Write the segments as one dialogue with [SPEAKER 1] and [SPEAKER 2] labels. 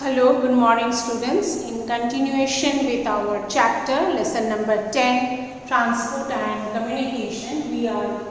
[SPEAKER 1] Hello, good morning students. In continuation with our chapter, lesson number 10, Transport and Communication, we are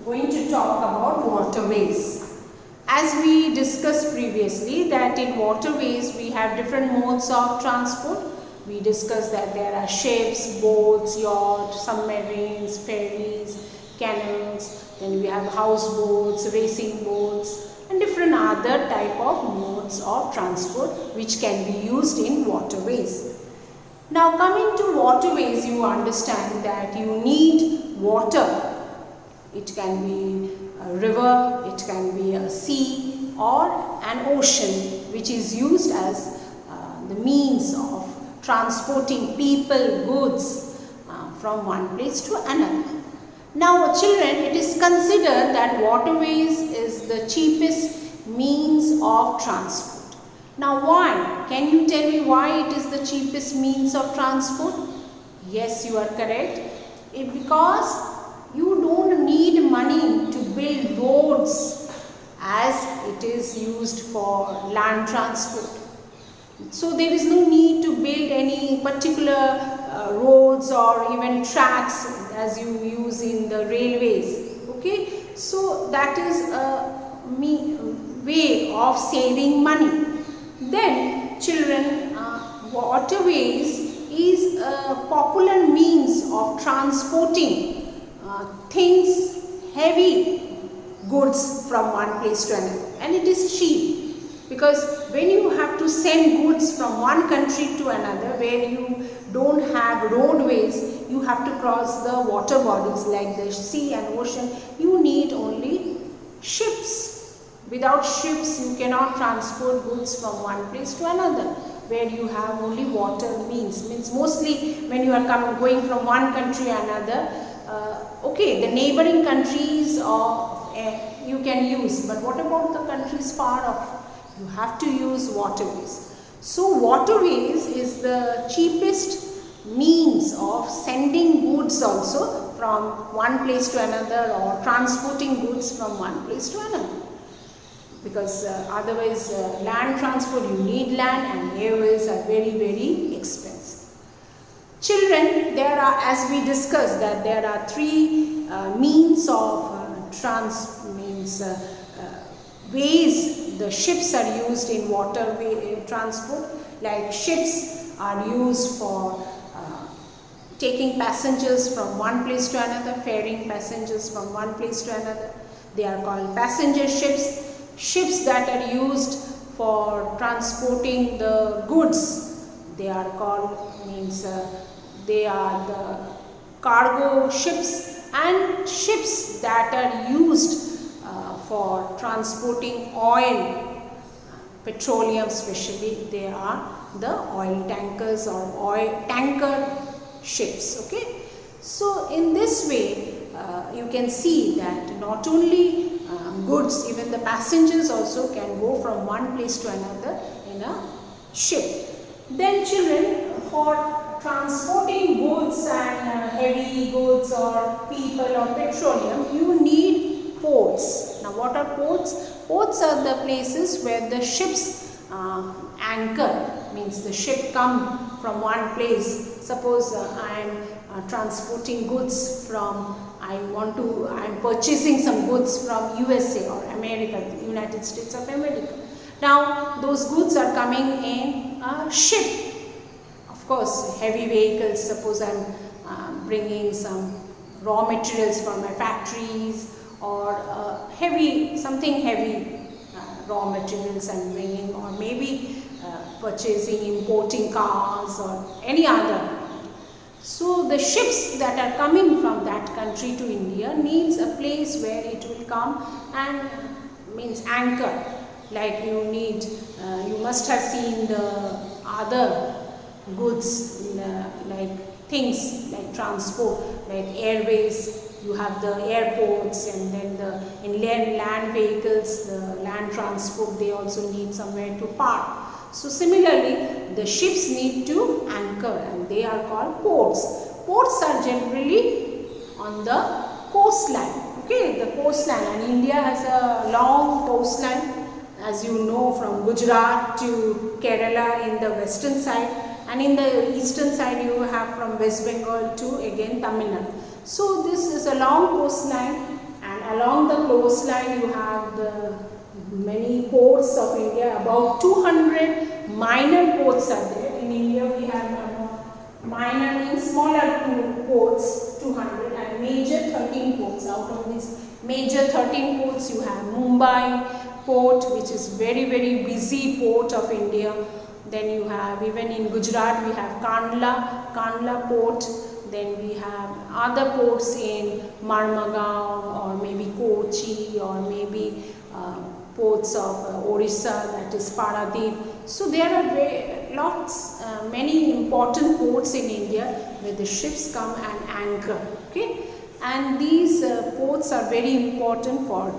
[SPEAKER 1] going to talk about waterways. As we discussed previously that in waterways we have different modes of transport. We discussed that there are ships, boats, yachts, submarines, ferries, canoes, then we have houseboats, racing boats, and different other type of modes of transport which can be used in waterways. Now coming to waterways, you understand that you need water. It can be a river, it can be a sea or an ocean which is used as the means of transporting people, goods from one place to another. Now children, it is considered that waterways is the cheapest means of transport. Now why? Can you tell me why it is the cheapest means of transport? Yes, you are correct. Because you don't need money to build roads as it is used for land transport. So there is no need to build any particular roads or even tracks as you use in the railways. Okay, so that is a way of saving money. Then children, waterways is a popular means of transporting things, heavy goods from one place to another, and it is cheap. Because when you have to send goods from one country to another where you don't have roadways, you have to cross the water bodies like the sea and ocean, you need only ships. Without ships, you cannot transport goods from one place to another where you have only water means mostly when you are going from one country to another, okay, the neighboring countries you can use, but what about the countries far off? You have to use waterways. So waterways is the cheapest means of sending goods also from one place to another or transporting goods from one place to another. Because otherwise land transport, you need land, and airways are very, very expensive. Children, there are, as we discussed, that there are three means of ways the ships are used in waterway transport. Like ships are used for taking passengers from one place to another, ferrying passengers from one place to another. They are called passenger ships. Ships that are used for transporting the goods, they are called, they are the cargo ships, and ships that are used for transporting oil, petroleum especially, they are the oil tankers or oil tanker ships. Okay, so in this way you can see that not only goods, even the passengers also can go from one place to another in a ship. Then children, for transporting goods and heavy goods or people or petroleum, you need ports. Now what are ports? Ports are the places where the ships anchor, means the ship come from one place. Suppose I am transporting goods from, I am purchasing some goods from USA or America, the United States of America. Now those goods are coming in a ship. Of course, heavy vehicles, suppose I am bringing some raw materials from my factories, or something heavy raw materials I am bringing, or maybe purchasing, importing cars or any other. So the ships that are coming from that country to India needs a place where it will come and anchor. Like you must have seen the other goods, like things like transport, like airways. You have the airports, and then the inland land vehicles, the land transport, they also need somewhere to park. So similarly, the ships need to anchor, and they are called ports. Ports are generally on the coastline. Okay, the coastline, and India has a long coastline, as you know, from Gujarat to Kerala in the western side, and in the eastern side you have from West Bengal to again Tamil Nadu. So this is a long coastline, and along the coastline you have the many ports of India. About 200 minor ports are there. In India we have minor means smaller ports 200 and major 13 ports. Out of these major 13 ports you have Mumbai port, which is very busy port of India. Then you have, even in Gujarat we have Kandla port. Then we have other ports in Marmagaon or maybe Kochi or maybe ports of Orissa, that is Paradip. So there are many important ports in India where the ships come and anchor. Okay, and these ports are very important for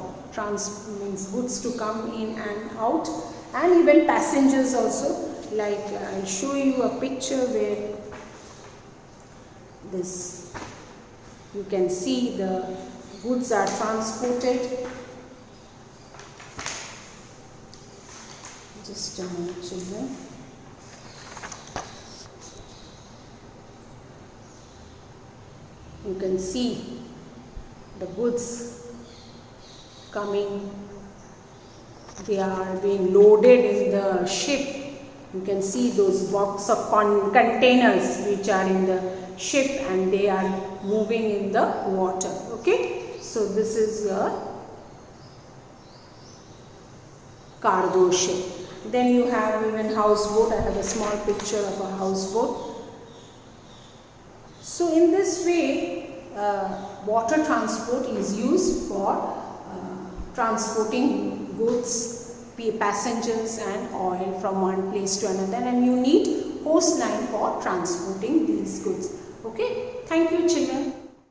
[SPEAKER 1] goods to come in and out, and even passengers also. Like I'll show you a picture where this, you can see the goods are transported. Just a minute, children. You can see the goods coming. They are being loaded in the ship. You can see those box of containers which are in the ship, and they are moving in the water. Okay, so this is your cargo ship. Then you have even houseboat. I have a small picture of a houseboat. So in this way, water transport is used for transporting goods, passengers and oil from one place to another, and you need coastline for transporting these goods. Okay, thank you children.